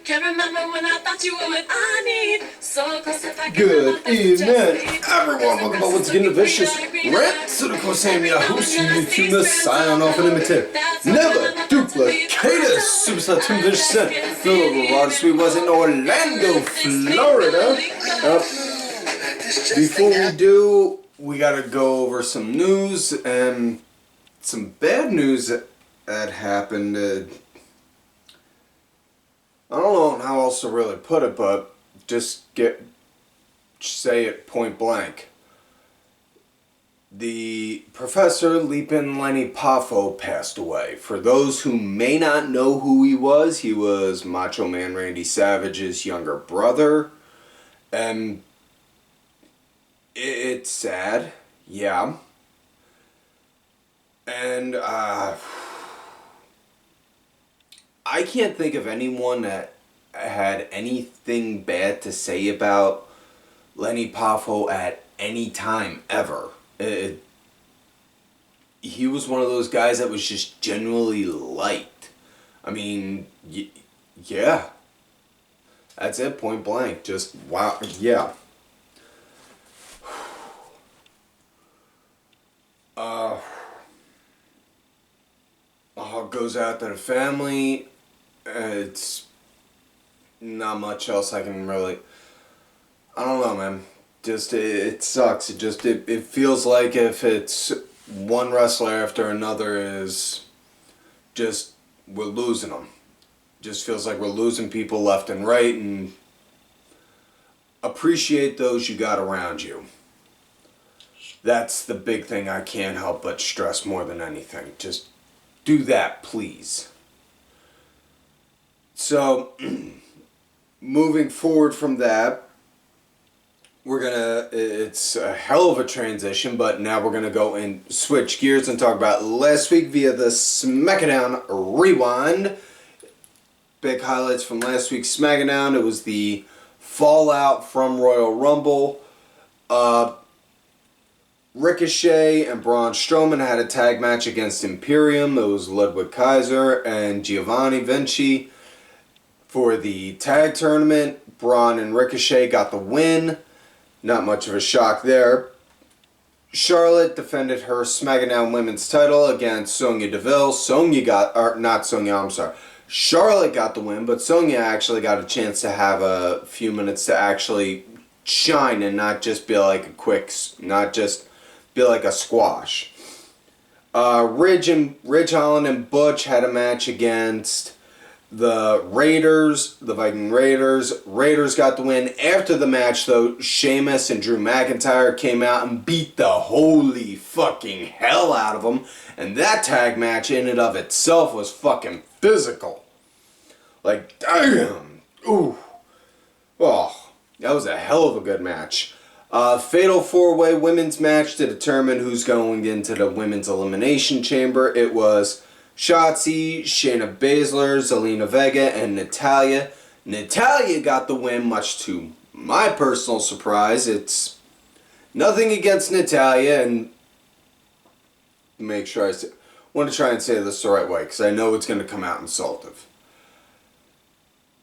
Can't remember when I thought you were what I need. So close if I Good evening, everyone. Welcome back once again to Vicious Rant. So of course, I'm your host, YouTube Miss, signing off and imitate. Never duplicated Superstar Tim Vicious Sin. Phil Raw this week was in Orlando, Florida. Before we do, we gotta go over some news and some bad news that happened. I don't know how else to really put it, but just say it point blank. The Professor Leapin' Lenny Poffo passed away. For those who may not know who he was Macho Man Randy Savage's younger brother. And it's sad, yeah. And I can't think of anyone that had anything bad to say about Lenny Poffo at any time ever. He was one of those guys that was just genuinely liked. I mean, yeah. That's it, point blank. Just, wow, yeah. Heart goes out to the family. It's not much else I can really... I don't know, man. Just, it sucks. It feels like if it's one wrestler after another is just, we're losing them. Just feels like we're losing people left and right, and appreciate those you got around you. That's the big thing I can't help but stress more than anything. Just do that, please. So, moving forward from that, it's a hell of a transition, but now we're gonna go and switch gears and talk about last week via the SmackDown Rewind. Big highlights from last week's SmackDown. It was the fallout from Royal Rumble. Ricochet and Braun Strowman had a tag match against Imperium. It was Ludwig Kaiser and Giovanni Vinci. For the tag tournament, Braun and Ricochet got the win. Not much of a shock there. Charlotte defended her SmackDown Women's title against Sonya Deville. Charlotte got the win, but Sonya actually got a chance to have a few minutes to actually shine and not just be like a squash. Ridge Holland and Butch had a match against the Raiders, the Viking Raiders. Raiders got the win. After the match, though, Sheamus and Drew McIntyre came out and beat the holy fucking hell out of them. And that tag match in and of itself was fucking physical. Like, damn. Ooh. Oh, that was a hell of a good match. Fatal 4-way women's match to determine who's going into the women's elimination chamber. It was Shotzi, Shayna Baszler, Zelina Vega, and Natalya. Natalya got the win, much to my personal surprise. It's nothing against Natalya, and make sure I want to try and say this the right way, because I know it's going to come out insultive.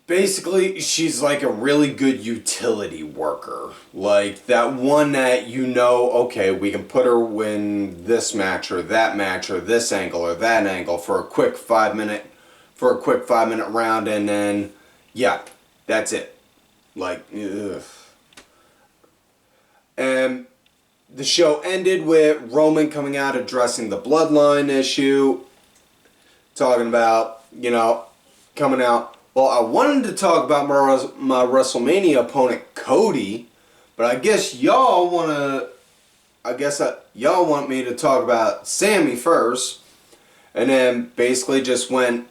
Basically, she's like a really good utility worker. Like, that one that you know, okay, we can put her in this match or that match or this angle or that angle for a quick 5-minute round, and then, yeah, that's it. Like, ugh. And the show ended with Roman coming out addressing the bloodline issue, talking about, coming out. Well, I wanted to talk about my WrestleMania opponent, Cody, but I guess y'all want me to talk about Sammy first, and then basically just went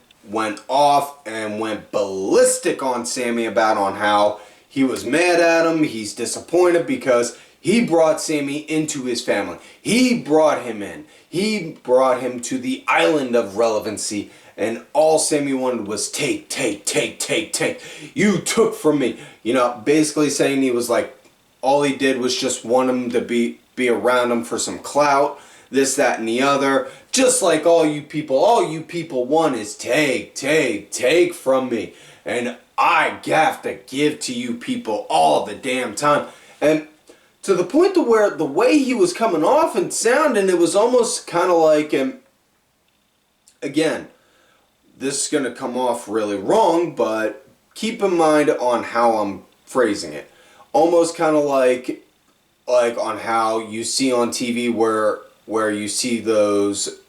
off and went ballistic on Sammy on how he was mad at him, he's disappointed because he brought Sammy into his family. He brought him in. He brought him to the island of relevancy. And all Sammy wanted was take. You took from me. Basically saying he was like, all he did was just want him to be around him for some clout, this, that, and the other. Just like all you people want is take from me. And I have to give to you people all the damn time. And to the point to where the way he was coming off and sounding, it was almost kind of like, again, this is going to come off really wrong, but keep in mind on how I'm phrasing it. Almost kind of like on how you see on TV where you see those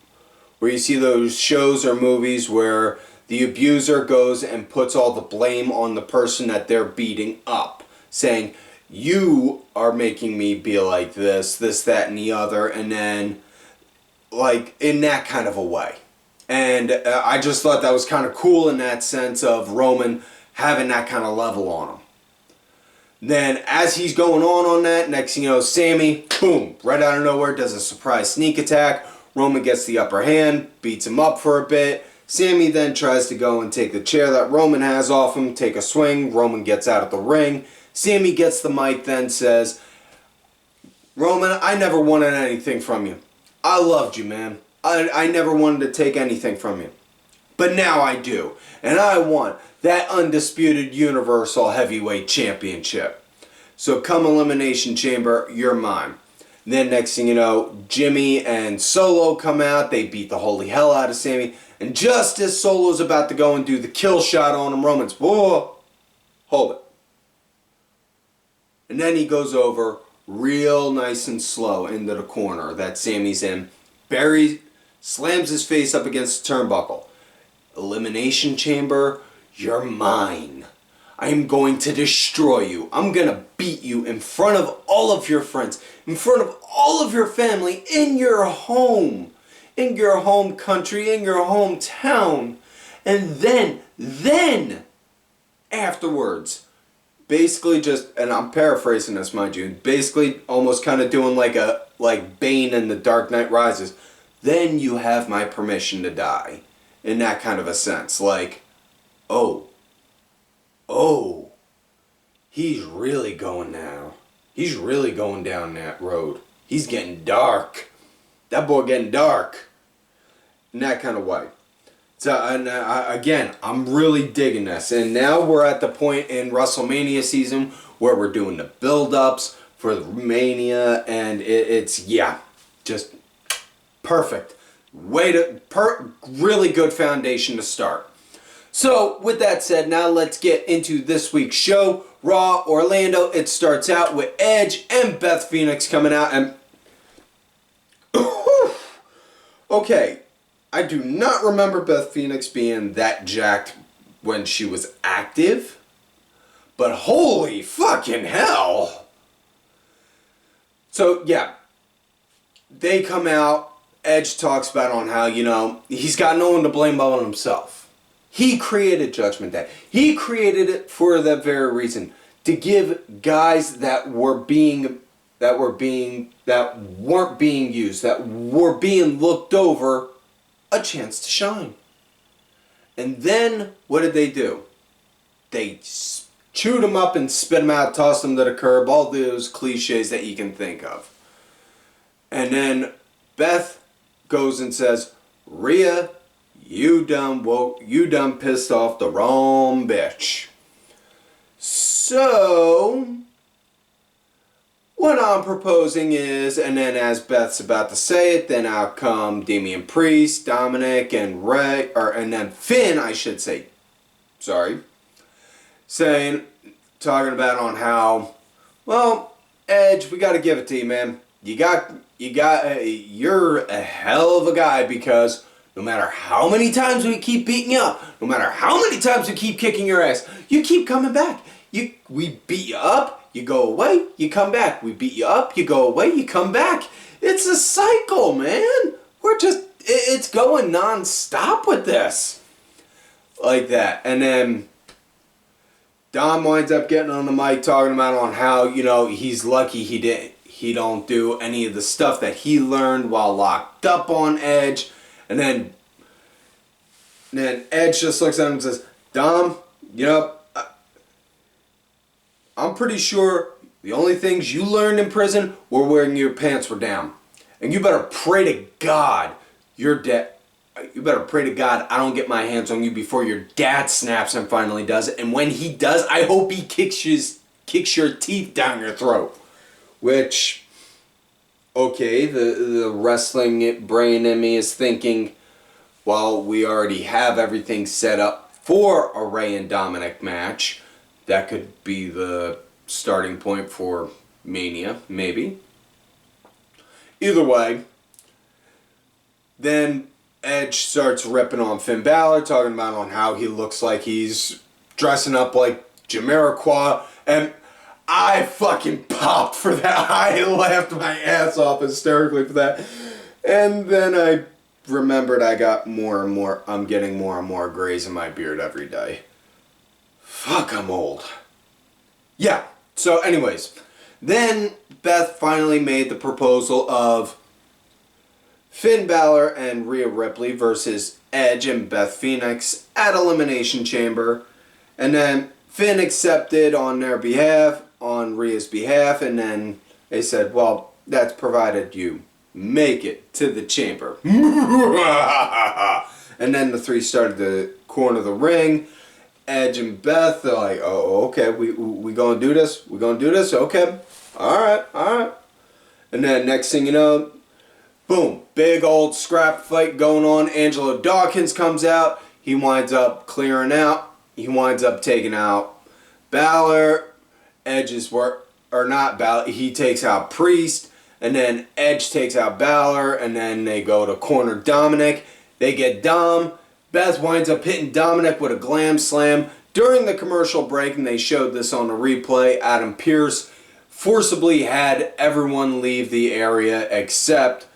shows or movies where the abuser goes and puts all the blame on the person that they're beating up, saying, you are making me be like this, that, and the other, and then, like, in that kind of a way. And I just thought that was kind of cool in that sense of Roman having that kind of level on him. Then, as he's going on that, next thing you know, Sammy, boom, right out of nowhere, does a surprise sneak attack. Roman gets the upper hand, beats him up for a bit. Sammy then tries to go and take the chair that Roman has off him, take a swing. Roman gets out of the ring. Sammy gets the mic, then says, Roman, I never wanted anything from you. I loved you, man. I never wanted to take anything from you. But now I do. And I want that undisputed Universal Heavyweight Championship. So come Elimination Chamber, you're mine. Then next thing you know, Jimmy and Solo come out. They beat the holy hell out of Sammy. And just as Solo's about to go and do the kill shot on him, Roman's, whoa, hold it. And then he goes over real nice and slow into the corner that Sammy's in. Barry slams his face up against the turnbuckle. Elimination Chamber, you're mine. I am going to destroy you. I'm going to beat you in front of all of your friends, in front of all of your family, in your home country, in your hometown. And then, afterwards, basically just, and I'm paraphrasing this, mind you, basically almost kind of doing like Bane in The Dark Knight Rises. Then you have my permission to die. In that kind of a sense. Like, oh, he's really going now. He's really going down that road. He's getting dark. That boy getting dark. In that kind of way. So, and again, I'm really digging this. And now we're at the point in WrestleMania season where we're doing the build-ups for the Mania. And it's just perfect. Really good foundation to start. So, with that said, now let's get into this week's show. Raw Orlando. It starts out with Edge and Beth Phoenix coming out. And okay, I do not remember Beth Phoenix being that jacked when she was active. But holy fucking hell. So, yeah. They come out. Edge talks about on how, he's got no one to blame but himself. He created Judgment Day. He created it for that very reason. To give guys that weren't being used, that were being looked over, a chance to shine. And then, what did they do? They chewed him up and spit him out, tossed him to the curb, all those cliches that you can think of. And then Beth goes and says, Rhea, you done pissed off the wrong bitch. So, what I'm proposing is, and then as Beth's about to say it, then out come Damian Priest, Dominic, and and then Finn, I should say, talking about on how, well, Edge, we gotta give it to you, man. You're a hell of a guy because no matter how many times we keep beating you up, no matter how many times we keep kicking your ass, you keep coming back. We beat you up, you go away, you come back. We beat you up, you go away, you come back. It's a cycle, man. It's going non-stop with this. Like that. And then Dom winds up getting on the mic talking about on how, he's lucky he don't do any of the stuff that he learned while locked up on Edge. And then Edge just looks at him and says, Dom, I'm pretty sure the only things you learned in prison were when your pants were down. And you better pray to God you're dead. you better pray to God I don't get my hands on you before your dad snaps and finally does it. And when he does, I hope he kicks your teeth down your throat. Which, okay, the wrestling brain in me is thinking, well, we already have everything set up for a Ray and Dominic match. That could be the starting point for Mania, maybe. Either way, then Edge starts ripping on Finn Balor, talking about on how he looks like he's dressing up like Jamiroquai, and I fucking popped for that. I laughed my ass off hysterically for that. And then I remembered I'm getting more and more grays in my beard every day. Fuck, I'm old. Yeah, so anyways, then Beth finally made the proposal of Finn Balor and Rhea Ripley versus Edge and Beth Phoenix at Elimination Chamber. And then Finn accepted on their behalf, on Rhea's behalf, and then they said, well, that's provided you make it to the chamber. And then the three started to corner the ring. Edge and Beth, they're like, oh, okay, we gonna do this? We gonna do this? Okay. Alright. And then next thing you know, boom, big old scrap fight going on. Angelo Dawkins comes out. He winds up clearing out. He winds up taking out Balor. Edge's work, or not Balor, he takes out Priest. And then Edge takes out Balor. And then they go to corner Dominic. They get Dom. Beth winds up hitting Dominic with a glam slam. During the commercial break, and they showed this on the replay, Adam Pearce forcibly had everyone leave the area except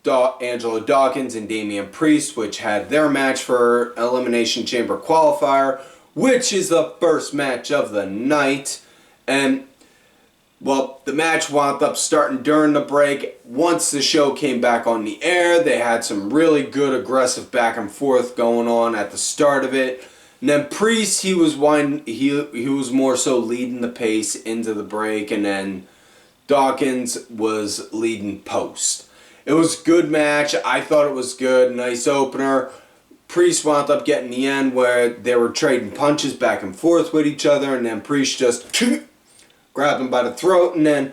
Angelo Dawkins and Damian Priest, which had their match for Elimination Chamber qualifier, which is the first match of the night. And, well, the match wound up starting during the break. Once the show came back on the air, they had some really good aggressive back and forth going on at the start of it. And then Priest, he was more so leading the pace into the break, and then Dawkins was leading post. It was a good match. I thought it was good. Nice opener. Priest wound up getting the end where they were trading punches back and forth with each other, and then Priest just grabbed him by the throat, and then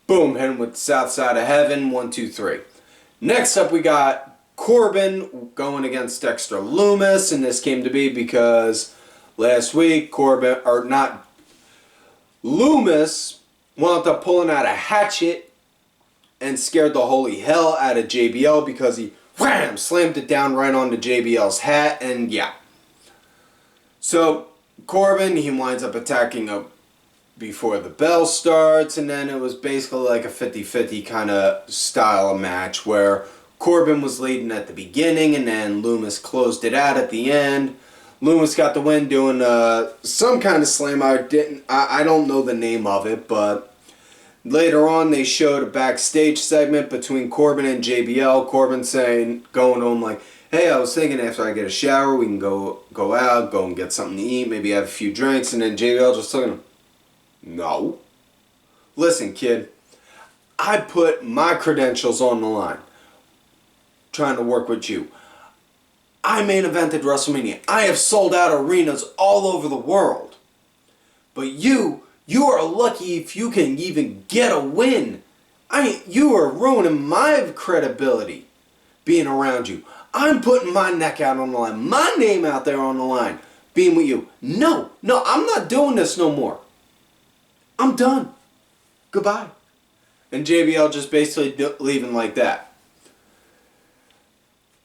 boom, hit him with the south side of heaven. 1, 2, 3. Next up, we got Corbin going against Dexter Lumis, and this came to be because last week Lumis wound up pulling out a hatchet and scared the holy hell out of JBL because he slammed it down right onto JBL's hat, and yeah. So Corbin, he winds up attacking before the bell starts, and then it was basically like a 50-50 kind of style of match where Corbin was leading at the beginning, and then Lumis closed it out at the end. Lumis got the win doing some kind of slam. I don't know the name of it, but later on, they showed a backstage segment between Corbin and JBL. Corbin going on like, hey, I was thinking after I get a shower, we can go out, go and get something to eat, maybe have a few drinks. And then JBL just looking at him, no. Listen, kid, I put my credentials on the line trying to work with you. I main evented WrestleMania. I have sold out arenas all over the world. But you are lucky if you can even get a win. You are ruining my credibility being around you. I'm putting my neck out on the line, my name out there on the line, being with you. No, I'm not doing this no more. I'm done. Goodbye. And JBL just basically leaving like that.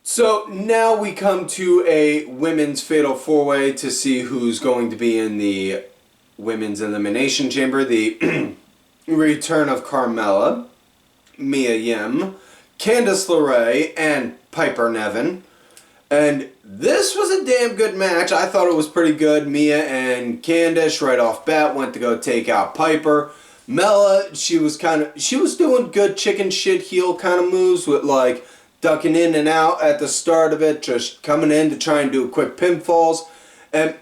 So now we come to a women's fatal 4-way to see who's going to be in the Women's Elimination Chamber. The return of Carmella, Mia Yim, Candace LeRae, and Piper Niven. And this was a damn good match. I thought it was pretty good. Mia and Candace right off bat went to go take out Piper. Mella, she was doing good chicken shit heel kind of moves with like ducking in and out at the start of it, just coming in to try and do quick pinfalls. And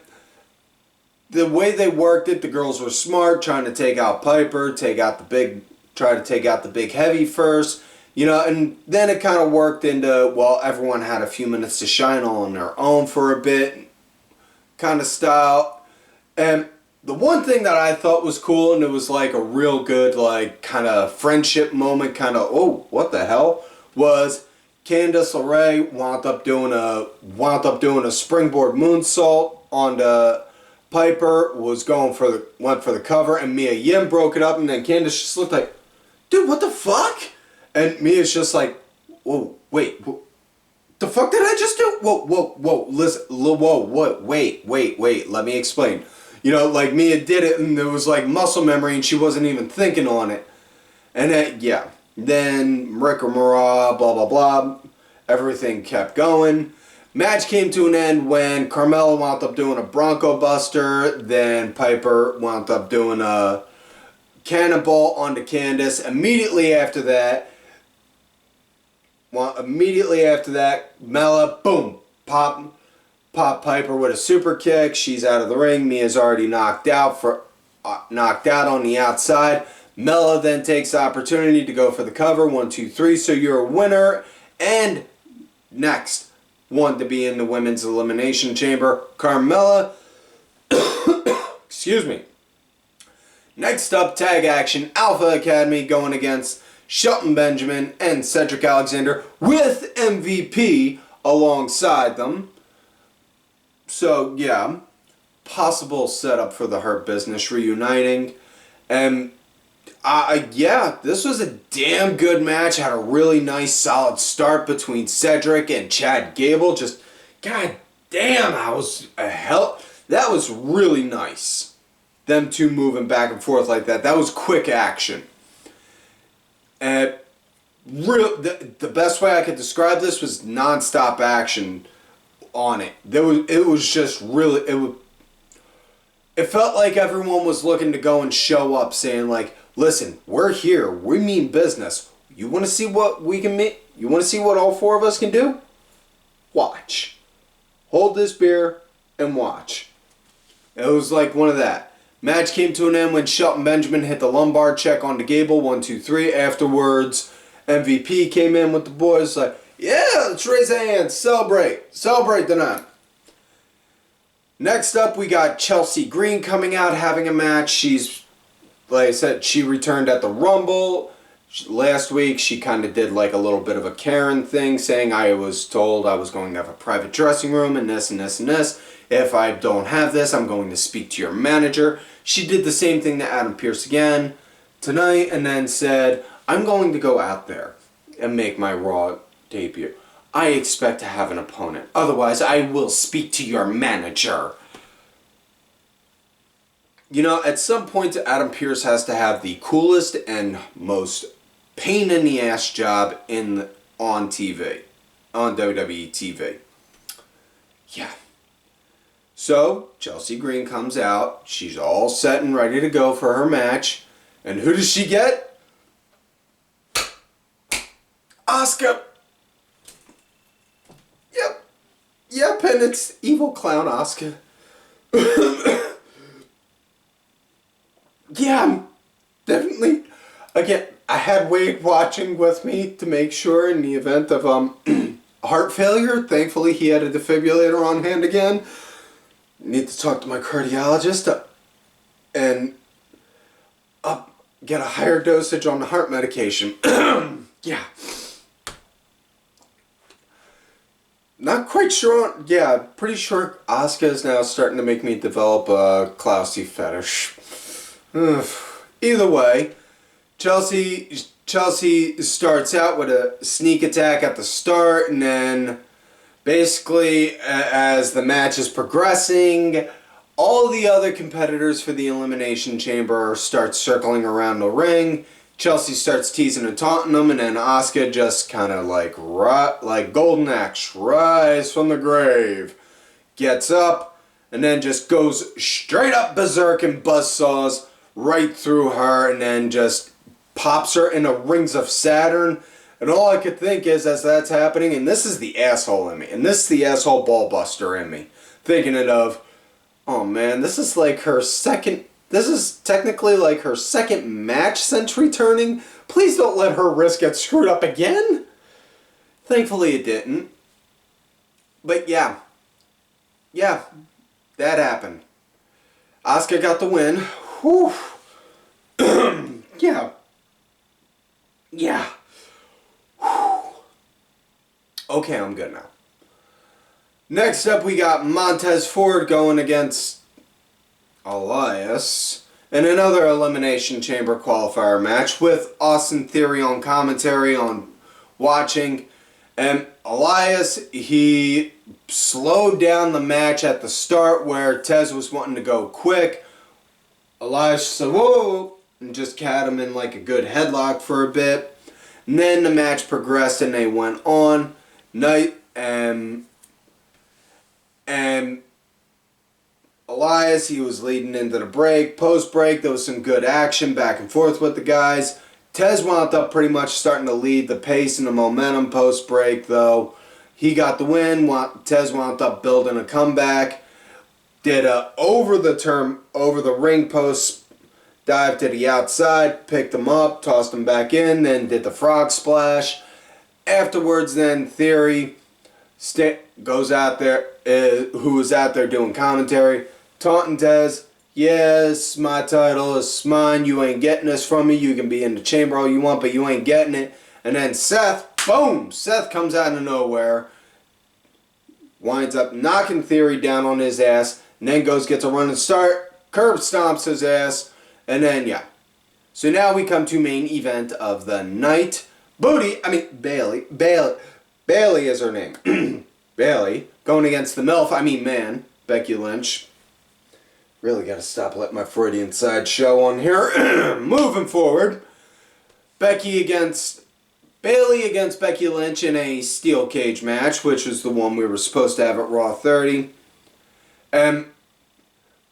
the way they worked it, the girls were smart, trying to take out Piper, try to take out the big heavy first. You know, and then it kind of worked into, well, everyone had a few minutes to shine on their own for a bit, kind of style. And the one thing that I thought was cool, and it was like a real good, like, kind of friendship moment, kind of, oh, what the hell, was Candace LeRae wound up doing a springboard moonsault on the Piper, went for the cover, and Mia Yim broke it up, and then Candace just looked like, dude, what the fuck? And Mia's just like, whoa, wait, the fuck did I just do? Whoa, listen, wait, let me explain. You know, like, Mia did it, and there was, like, muscle memory, and she wasn't even thinking on it. And then, yeah. Then, Rick Raw, blah, blah, blah. Everything kept going. Match came to an end when Carmella wound up doing a Bronco Buster. Then Piper wound up doing a Cannonball onto Candace. Immediately after that, Mella, boom, pop Piper with a super kick. She's out of the ring. Mia's already knocked out on the outside. Mella then takes the opportunity to go for the cover. 1, 2, 3. So you're a winner. And next one to be in the women's elimination chamber, Carmella. Excuse me. Next up, tag action, Alpha Academy going against Shelton Benjamin and Cedric Alexander with MVP alongside them. So, yeah, possible setup for the Hurt Business reuniting. And, yeah, this was a damn good match. Had a really nice, solid start between Cedric and Chad Gable. Just, god damn, that was really nice. Them two moving back and forth like that. That was quick action. And the best way I could describe this was non-stop action on it. It was just really, it felt like everyone was looking to go and show up saying like, listen, we're here, we mean business. You want to see what we can make? You want to see what all four of us can do? Watch. Hold this beer and watch. It was like one of that. Match came to an end when Shelton Benjamin hit the lumbar check onto Gable. 1, 2, 3. Afterwards, MVP came in with the boys like, yeah, let's raise our hands, celebrate the night. Next up, we got Chelsea Green coming out, having a match. She's, like I said, she returned at the Rumble. Last week, she kind of did like a little bit of a Karen thing, saying I was told I was going to have a private dressing room and this and this and this. If I don't have this, I'm going to speak to your manager. She did the same thing to Adam Pearce again tonight and then said, I'm going to go out there and make my Raw debut. I expect to have an opponent. Otherwise, I will speak to your manager. You know, at some point, Adam Pearce has to have the coolest and most pain-in-the-ass job on TV. On WWE TV. Yeah. So, Chelsea Green comes out. She's all set and ready to go for her match. And who does she get? Asuka. Yep, and it's evil clown Asuka. Yeah, I'm definitely. Again, I had Wade watching with me to make sure in the event of heart failure. Thankfully, he had a defibrillator on hand again. Need to talk to my cardiologist and get a higher dosage on the heart medication. Yeah. Not quite sure. Yeah, pretty sure Asuka is now starting to make me develop a Klausy fetish. Either way, Chelsea starts out with a sneak attack at the start, and then basically as the match is progressing, all the other competitors for the Elimination Chamber start circling around the ring. Chelsea starts teasing and taunting them, and then Asuka just kind of like Golden Axe, rise from the grave, gets up, and then just goes straight up berserk and buzzsaws right through her, and then just pops her in the rings of Saturn. And all I could think is, as that's happening, and this is the asshole in me, and this is the asshole ball buster in me, thinking it of, oh man, this is like her second, This is technically like her second match since returning. Please don't let her wrist get screwed up again. Thankfully it didn't. But yeah. Yeah. That happened. Asuka got the win. Whew. Yeah. Yeah. Whew. Okay, I'm good now. Next up, we got Montez Ford going against Elias in another Elimination Chamber qualifier match with Austin Theory on commentary, on watching. And Elias, he slowed down the match at the start where Tez was wanting to go quick. Elias said, whoa, and just had him in like a good headlock for a bit. And then the match progressed and they went on. And Elias, he was leading into the break. Post-break, there was some good action back and forth with the guys. Tez wound up pretty much starting to lead the pace and the momentum post-break, though. He got the win. Tez wound up building a comeback. Did a over the ring post dive to the outside, picked him up, tossed him back in, then did the frog splash. Afterwards, then Theory goes out there, who was out there doing commentary, taunting Tez. Yes, my title is mine. You ain't getting this from me. You can be in the chamber all you want, but you ain't getting it. And then Seth, boom! Seth comes out of nowhere, winds up knocking Theory down on his ass, and then gets a running start, curb stomps his ass, and then, yeah. So now we come to main event of the night. Bayley is her name. Bayley, going against the MILF, Becky Lynch. Really gotta stop letting my Freudian side show on here. Moving forward. Bayley against Becky Lynch in a steel cage match, which is the one we were supposed to have at Raw 30. And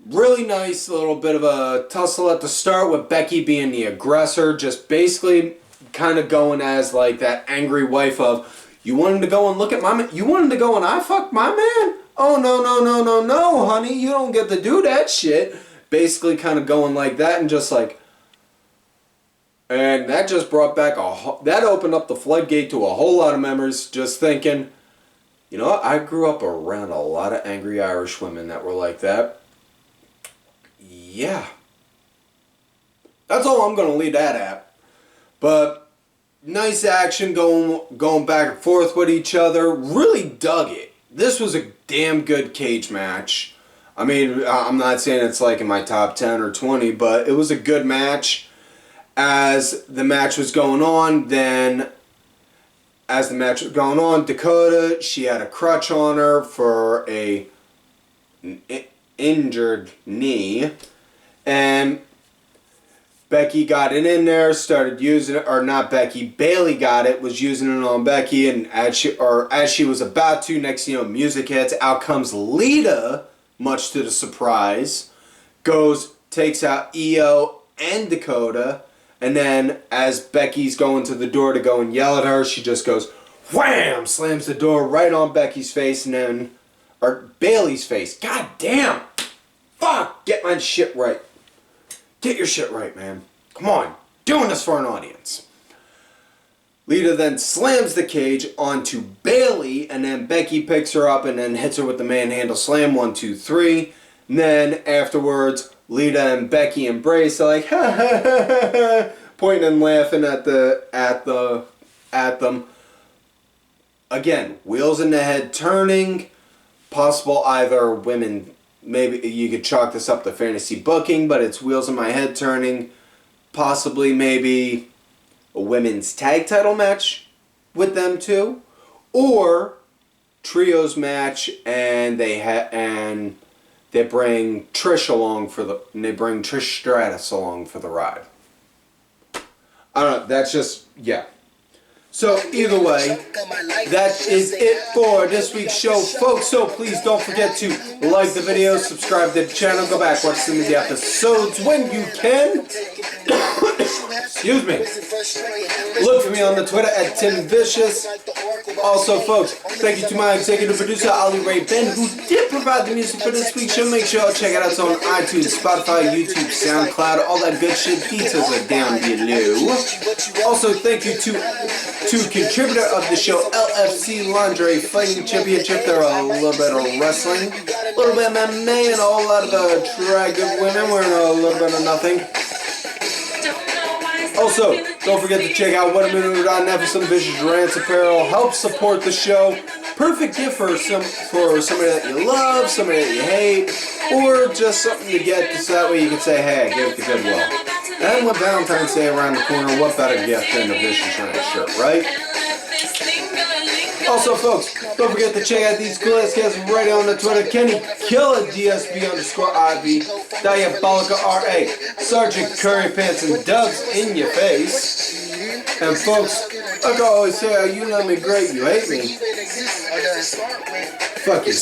really nice little bit of a tussle at the start with Becky being the aggressor, just basically kind of going as like that angry wife of, you wanted to go and look at my man? You wanted to go and I fucked my man? Oh, no, honey. You don't get to do that shit. Basically kind of going like that and just like... And that just brought back that opened up the floodgate to a whole lot of memories. Just thinking, you know what? I grew up around a lot of angry Irish women that were like that. Yeah. That's all I'm going to leave that at. But... nice action going back and forth with each other. Really dug it. This was a damn good cage match. I'm not saying it's like in my top 10 or 20, but it was a good match. As the match was going on, Dakota, she had a crutch on her for an injured knee. And Becky got it in there, started using it, or not Becky, Bayley got it, was using it on Becky, and as she was about to, next thing you know, music hits, out comes Lita, much to the surprise, takes out Io and Dakota, and then as Becky's going to the door to go and yell at her, she just goes, wham, slams the door right on Becky's face, and then, or Bayley's face. God damn! Fuck! Get my shit right. Get your shit right, man. Come on. Doing this for an audience. Lita then slams the cage onto Bayley, and then Becky picks her up and then hits her with the manhandle slam. 1, 2, 3. And then afterwards, Lita and Becky embrace. They're like, ha ha ha ha ha, pointing and laughing at them. Again, wheels in the head turning. Possible either women. Maybe you could chalk this up to fantasy booking, but it's wheels in my head turning. Possibly maybe a women's tag title match with them too, or trios match, and they bring Trish along Trish Stratus along for the ride. I don't know. That's just yeah. So either way, that is it for this week's show, folks. So please don't forget to like the video, subscribe to the channel, go back, watch some of the episodes when you can. Excuse me. Look for me on the Twitter at TimVicious. Also, folks, thank you to my executive producer, LeRae Ben, who did provide the music for this week's show. Make sure y'all check it out. It's on iTunes, Spotify, YouTube, SoundCloud, all that good shit. Details are down below. Also, thank you to contributor of the show, LFC Lingerie Fighting Championship. They're a little bit of wrestling, a little bit of MMA, and a whole lot of attractive women wearing a little bit of nothing. Also, don't forget to check out whataminute.net for some Vicious Rants apparel. Help support the show. Perfect gift for somebody that you love, somebody that you hate, or just something to get so that way you can say, hey, I gave it to Goodwill. And with Valentine's Day around the corner, what better gift than a Vicious Rants shirt, right? Also, folks, don't forget to check out these cool ass guys right on the Twitter. Kenny Killer DSB_IV, Diabolica RA, Sergeant Curry Pants and Dubs in your face. And folks, like I always say, you love me great, you hate me. Fuck you.